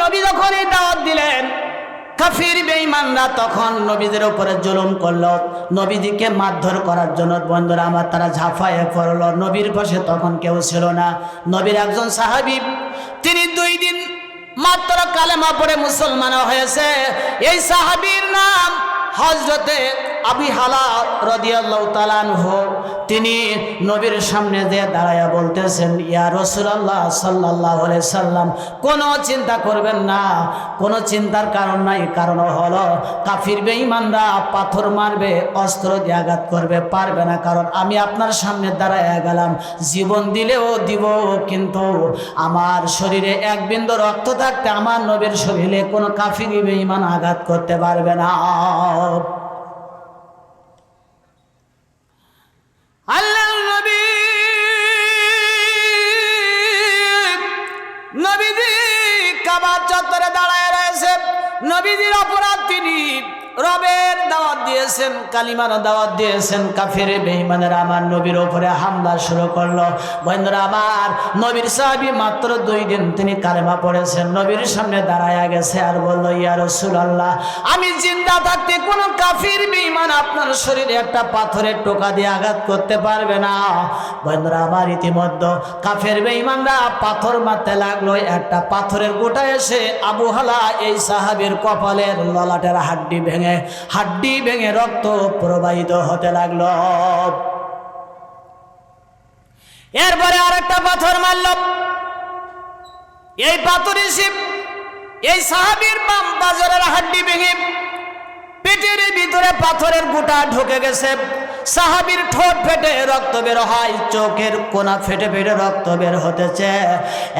নবী যখন এই দাওয়াত দিলেন, কাফির বেঈমানরা তখন নবীদের উপরে জুলুম করলো, নবীজিকে মারধর করার জন্য বন্ধুরা আমার তারা ঝাঁপায়ে পড়লো। নবীর পাশে তখন কেউ ছিল না। নবীর একজন সাহাবী, তিনি 2 দিন মাত্র কালেমা পড়ে মুসলমান হয়েছে। এই সাহাবীর নাম হযরতে আবু হালা রাদিয়াল্লাহু তাআলা আনহু। তিনি নবীর সামনে যে দাঁড়ায়া বলতেছেন, ইয়া রাসূলুল্লাহ সাল্লাল্লাহু আলাইহি সাল্লাম, কোনো চিন্তা করবেন না, কোনো চিন্তার কারণ নাই। কারণ হলো কাফির বেঈমানরা পাথর মারবে, অস্ত্র দিয়ে আঘাত করবে, পারবে না। কারণ আমি আপনার সামনে দাঁড়ায়া গেলাম, জীবন দিলেও দিব, কিন্তু আমার শরীরে 1 বিন্দু রক্ত থাকতে আমার নবীর শরীরে কোনো কাফির বেঈমান আঘাত করতে পারবে না। আল্লাহর নবী নবীজি কাবা চত্বরে দাঁড়ায় রয়েছে। নবীজির অপরাধ, তিনি রবের দাওয়াত দিয়েছেন, কালিমার দাওয়াত দিয়েছেন। কাফির বেঈমানেরা আমার নবীর উপরে হামলা শুরু করলো। বন্ধুরা আমার, নবীর সাহাবী মাত্র 2 দিন তিনি কালেমা পড়েছেন, নবীর সামনে দাঁড়ায়া গেছে আর বলল, ইয়া রাসূলুল্লাহ, আমি জিন্দা থাকতে কোনো কাফির বেঈমান আপনার শরীরে একটা পাথরের টোকা দিয়ে আঘাত করতে পারবে না। বন্ধুরা আমার, ইতিমধ্যে কাফির বেঈমানরা পাথর মারতে লাগলো। একটা পাথরের গোটা এসে আবু হালা এই সাহাবীর কপালের ললাটের হাড্ডি ভেঙে রক্ত প্রবাহিত হতে লাগলো। এরপরে আরেকটা পাথর মারল। এই পাথর এসে এই সাহাবীর বাম বাজারের হাড্ডি ভেঙে পেটের ভিতরে পাথরের গোটা ঢুকে গেছে। সাহাবীর ঠোঁট ফেটে রক্ত বের হয়, চোখের কোনা ফেটে ফেটে রক্ত বের হতেছে।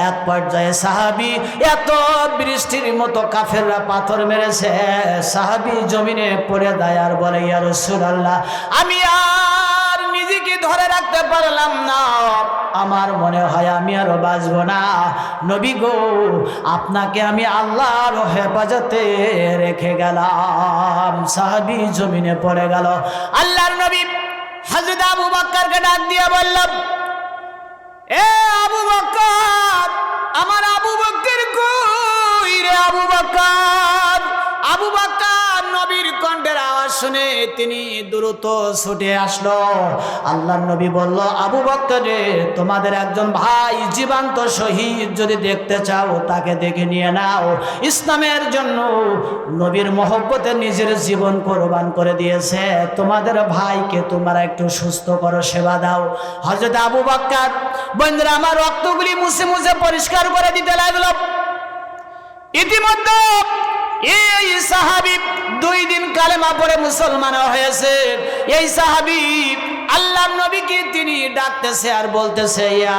এক পর্যায়ে সাহাবী, এত বৃষ্টির মতো কাফেররা পাথর মেরেছে, সাহাবী জমিনে পড়ে যায় আর বলে, ইয়া রাসূলুল্লাহ, আমি আর নিজেকে ধরে রাখতে পারলাম না, আমার মনে হয় আমি আর বাঁচব না। নবী গো, আপনাকে আমি আল্লাহর হেফাজতে রেখে গেলাম। সাহাবী জমিনে পড়ে গেল। আল্লাহর নবী হযরত আবু বকরকে ডাক দিয়ে বললেন, এ আবু বকর, আমার আবু বকর কই রে আবু বকর? আবু বকর নবীর কণ্ঠের আওয়াজ শুনে তিনি দ্রুত ছুটে আসলো। আল্লাহর নবী বলল, আবু বকর রে, তোমাদের একজন ভাই জীবন্ত শহীদ যদি দেখতে চাও তাকে দেখে নিয়ে নাও। ইসলামের জন্য নবীর মহব্বতে নিজের জীবন কোরবান করে দিয়েছে। তোমাদের ভাইকে তোমরা একটু সুস্থ করো, সেবা দাও। হযরত আবু বকর বন্ধুরা আমার রক্তগুলি মুছে মুছে পরিষ্কার করে দিতে লাগলো। ইতিমধ্যে এই সাহাবী 2 দিন কালেমা পড়ে মুসলমান হয়েছে। এই সাহাবী আল্লাহর নবীকে তিনি ডাকতেছে আর বলতেছে, ইয়া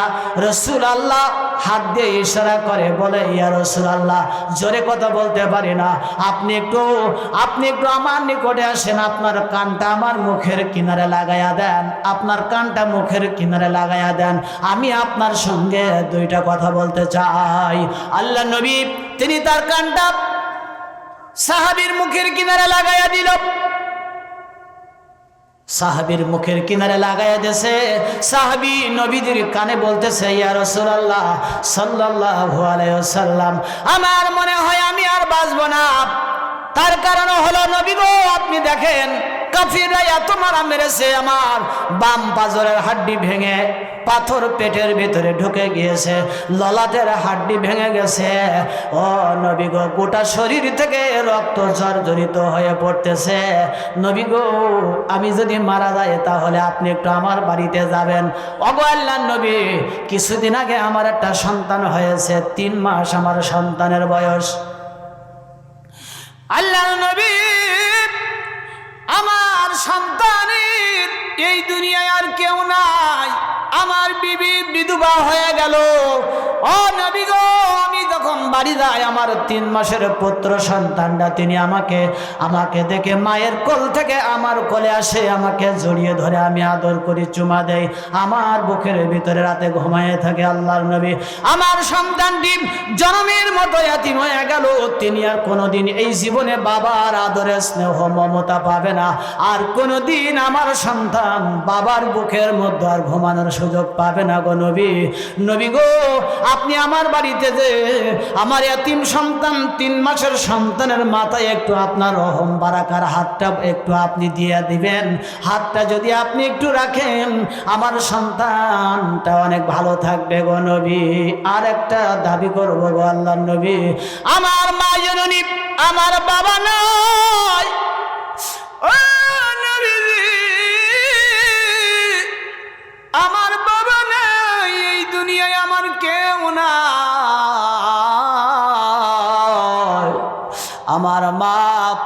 রাসূলুল্লাহ, হাত দিয়ে ইশারা করে বলে, ইয়া রাসূলুল্লাহ, জোরে কথা বলতে পারি না, আপনি একটু আমার নিকটে আসেন, আপনার কানটা আমার মুখের কিনারে লাগাইয়া দেন, আপনার কানটা মুখের কিনারে লাগাইয়া দেন, আমি আপনার সঙ্গে 2টা কথা বলতে চাই। আল্লাহর নবী তিনি তার কানটা সাহাবীর মুখের কিনারে লাগাইয়া দিল। সাহাবীর মুখের কিনারে লাগাইয়া দিয়েছে। সাহাবী নবীজির কানে বলতেছে, ইয়া রাসূলুল্লাহ সাল্লাল্লাহু আলাইহি ওয়াসাল্লাম, আমার মনে হয় আমি আর বাঁচব না। তার কারণ হলো, নবী গো, আপনি দেখেন কাফিররা এত মারা মেরেছে, আমার বাম পাজরের হাড্ডি ভেঙে পাথর পেটের ভিতরে ঢুকে গিয়েছে, ললাটের হাড্ডি ভেঙে গেছে। ও নবী গো, গোটা শরীর থেকে রক্ত জর্জরিত হয়ে পড়তেছে। নবী গো, আমি যদি মারা যাই তাহলে আপনি একটু আমার বাড়িতে যাবেন। ওগো আল্লাহর নবী, কিছুদিন আগে আমার একটা সন্তান হয়েছে, 3 মাস আমার সন্তানের বয়স। আল্লাহর নবী, আমার সন্তানের এই দুনিয়ায় আর কেউ নাই, আমার বিবি বিধবা হয়ে গেল। ও নবী গো, আমি যখন বাড়ি যাই আমার 3 মাসের পুত্র সন্তানটা তিনি আমাকে দেখে মায়ের কোল থেকে আমার কোলে আসে, আমাকে জড়িয়ে ধরে, আমি আদর করি, চুমা দেই, আমার বুকের ভিতরে রাতে ঘুমায়ে থাকে। আল্লাহর নবী, আমার সন্তানটি জন্মের মতো এতিম হয়ে গেল, তিনি আর কোনোদিন এই জীবনে বাবার আদরে স্নেহ মমতা পাবে না। আর কোনোদিন আমার সন্তান বাবার বুকের মধ্যে আর ঘুমানোর সুযোগ পাবে না গো নবী। নবী গো, আপনি আমার বাড়িতে যে আমার এতিম সন্তান 3 মাসের সন্তানের মাথায় একটু আপনার রহম বারাকার হাতটা একটু আপনি দিয়ে দিবেন। হাতটা যদি আপনি একটু রাখেন আমার সন্তানটা অনেক ভালো থাকবে গো নবী। আর একটা দাবি করবো গো আল্লাহর নবী, আমার মা জননী, আমার বাবা নয়, ও নবীজি, আমার বাবা নাই, এই দুনিয়ায় আমার কেউ না। আমার মা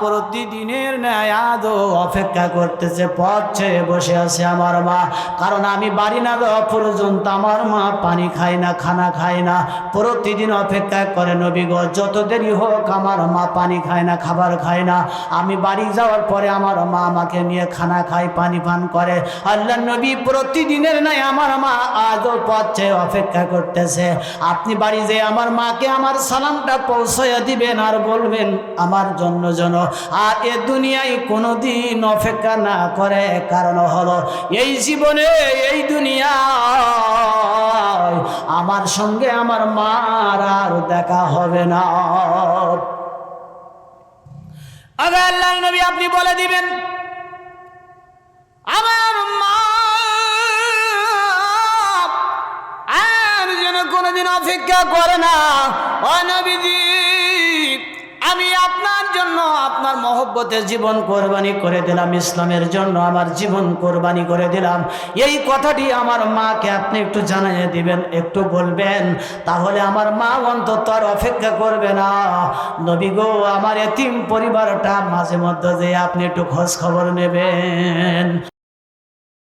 প্রতিদিনের ন্যায় আদৌ অপেক্ষা করতেছে, পথ চেয়ে বসে আছে আমার মা। কারণ আমি বাড়ি না যাওয়া পর্যন্ত আমার মা পানি খায় না, খানা খায় না, প্রতিদিন অপেক্ষা করে নবী গো। যত দেরি হোক আমার মা পানি খায় না, খাবার খায় না। আমি বাড়ি যাওয়ার পরে আমার মা আমাকে নিয়ে খানা খায়, পানি পান করে। আল্লাহ নবী, প্রতিদিনের ন্যায় আমার মা আদৌ পথ চেয়ে অপেক্ষা করতেছে। আপনি বাড়ি যেয়ে আমার মাকে আমার সালামটা পৌঁছাইয়া দিবেন আর বলবেন আমার জন্য যেন আর এ দুনিয়ায় কোনোদিন অপেক্ষা না করে। কারণ হলো এই জীবনে, এই দুনিয়ায় আমার সঙ্গে আমার মার আর দেখা হবে না। আগে আল্লাহর নবী আপনি বলে দিবেন আমার মা আর যেন কোনোদিন অপেক্ষা করে না। ও নবীজি, আমি আপনার জন্য আপনার মহব্বতে জীবন কোরবানি করে দিলাম, ইসলামের জন্য আমার জীবন কোরবানি করে দিলাম। এই কথাটি আমার মাকে আপনি একটু জানিয়ে দিবেন, একটু বলবেন, তাহলে আমার মা অন্তত আর অপেক্ষা করবে না। নবী গো, আমার এতিম পরিবারটা মাঝে মধ্যে যে আপনি একটু খোঁজ খবর নেবেন।